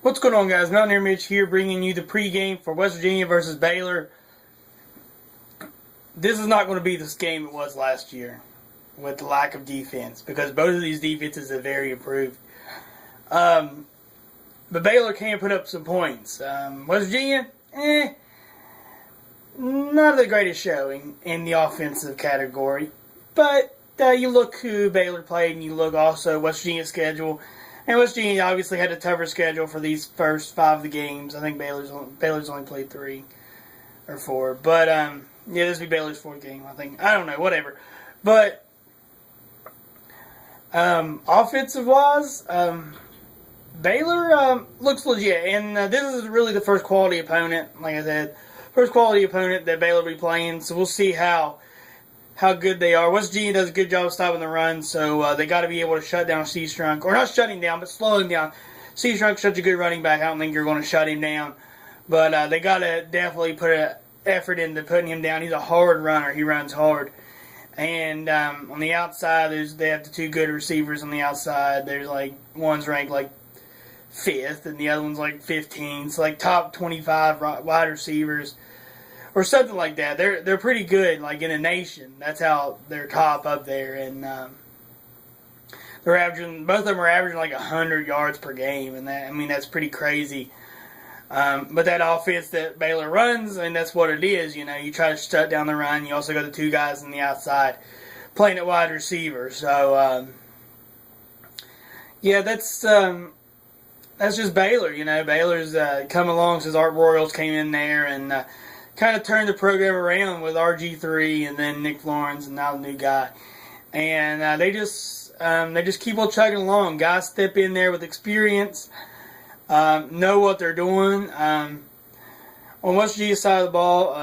What's going on, guys? Mountaineer Mitch here, bringing you the pregame for West Virginia versus Baylor. This is not going to be this game it was last year with the lack of defense, because both of these defenses have very improved. But Baylor can put up some points. West Virginia, not the greatest showing in the offensive category. But you look who Baylor played, and you look also West Virginia's schedule. And West Virginia obviously had a tougher schedule for these first 5 of the games. I think Baylor's only played 3 or 4. But, yeah, this will be Baylor's 4th game, I think. I don't know, whatever. But, offensive-wise, Baylor looks legit. And this is really the first quality opponent, like I said. First quality opponent that Baylor will be playing. So we'll see how good they are. West Virginia does a good job of stopping the run, so they got to be able to shut down C-Strunk. Or not shutting down, but slowing down. C-Strunk's such a good running back, I don't think you're going to shut him down. But they got to definitely put an effort into putting him down. He's a hard runner. He runs hard. And on the outside, they have the 2 good receivers on the outside. There's one's ranked 5th, and the other one's 15th. It's top 25 wide receivers. Or something like that. They're pretty good, in the nation. That's how they're top up there, and they're averaging. Both of them are averaging 100 yards per game, and that's pretty crazy. But that offense that Baylor runs, and that's what it is. You try to shut down the run. You also got the 2 guys on the outside playing at wide receiver. So yeah, that's just Baylor. Baylor's come along since Art Royals came in there and. Kind of turned the program around with RG3 and then Nick Florence and now the new guy, and they just keep on chugging along. Guys step in there with experience, know what they're doing. On West Virginia side of the ball,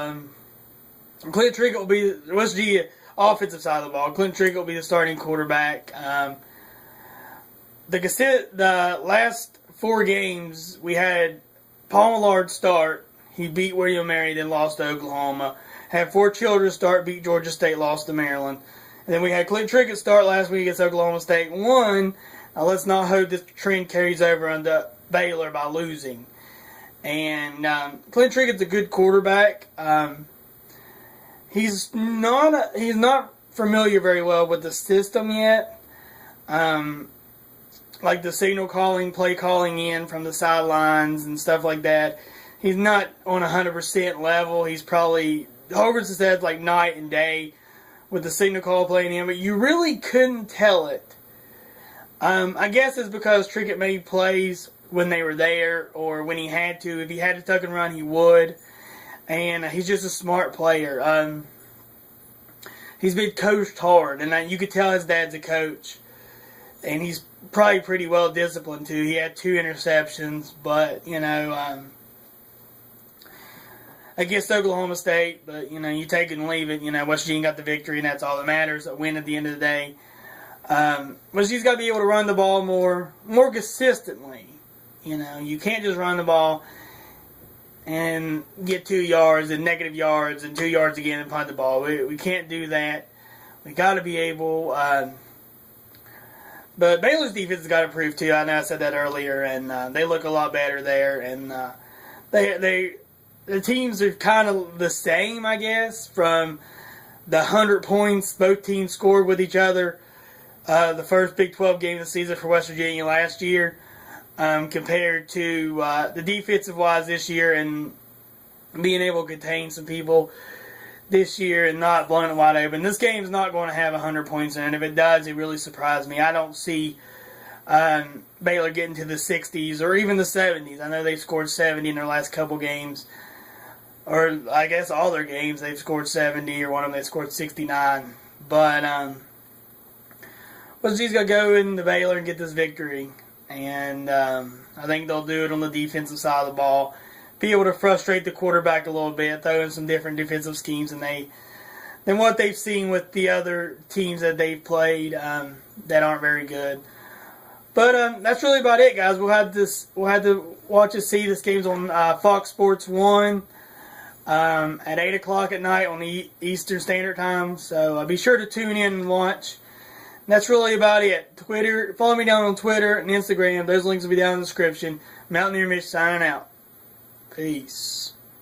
Clint Trickett will be the West Virginia offensive side of the ball. Clint Trickett will be the starting quarterback. The last 4 games we had Paul Millard start. He beat William & Mary, then lost to Oklahoma. Had 4 Childress start, beat Georgia State, lost to Maryland. And then we had Clint Trickett start last week against Oklahoma State, won. Let's not hope this trend carries over into Baylor by losing. And Clint Trickett's a good quarterback. He's not familiar very well with the system yet. Like the signal calling, play calling in from the sidelines and stuff like that. He's not on 100% level. He's probably, Hogarth says night and day with the signal call playing in, but you really couldn't tell it. I guess it's because Trickett made plays when they were there or when he had to. If he had to tuck and run, he would. And he's just a smart player. He's been coached hard, and you could tell his dad's a coach. And he's probably pretty well disciplined, too. He had 2 interceptions, but, against Oklahoma State, but, you take it and leave it. West Virginia got the victory, and that's all that matters, a win at the end of the day. West Virginia's got to be able to run the ball more consistently. You can't just run the ball and get 2 yards and negative yards and 2 yards again and punt the ball. We can't do that. We got to be able... but Baylor's defense has got to improve, too. I know I said that earlier, and they look a lot better there, and the teams are kind of the same, I guess, from the 100 points both teams scored with each other the first Big 12 game of the season for West Virginia last year compared to the defensive-wise this year and being able to contain some people this year and not blowing it wide open. This game's not going to have 100 points in it. If it does, it really surprised me. I don't see Baylor getting to the 60s or even the 70s. I know they've scored 70 in their last couple games. Or I guess all their games they've scored 70, or one of them they scored 69. But West Virginia's got to go into Baylor and get this victory. And I think they'll do it on the defensive side of the ball. Be able to frustrate the quarterback a little bit, throw in some different defensive schemes than what they've seen with the other teams that they've played that aren't very good. But that's really about it, guys. We'll have to watch and see. This game's on Fox Sports 1. At 8 o'clock at night on the Eastern Standard Time. So be sure to tune in and watch. And that's really about it. Twitter, follow me down on Twitter and Instagram. Those links will be down in the description. Mountaineer Mitch signing out. Peace.